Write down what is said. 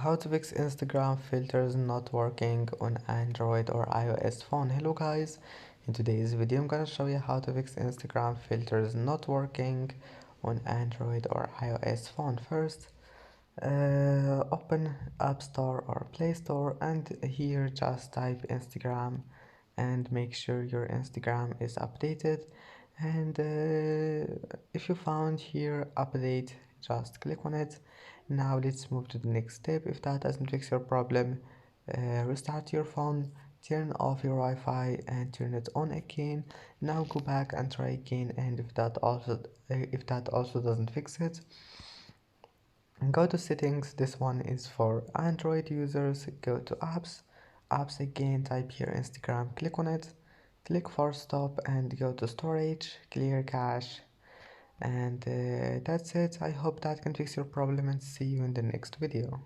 How to fix Instagram filters not working on Android or iOS phone. Hello guys, in today's video I'm gonna show you how to fix Instagram filters not working on Android or iOS phone. First, open App Store or Play Store, and here just type Instagram and make sure your Instagram is updated. And if you found here update, just click on it. Now let's move to the next step. If that doesn't fix your problem, restart your phone, turn off your Wi-Fi and turn it on again. Now go back and try again, and if that also doesn't fix it, go to settings. This one is for Android users. Go to apps again, type here Instagram, click on it, click for stop and go to storage, clear cache, and that's it. I hope that can fix your problem, and see you in the next video.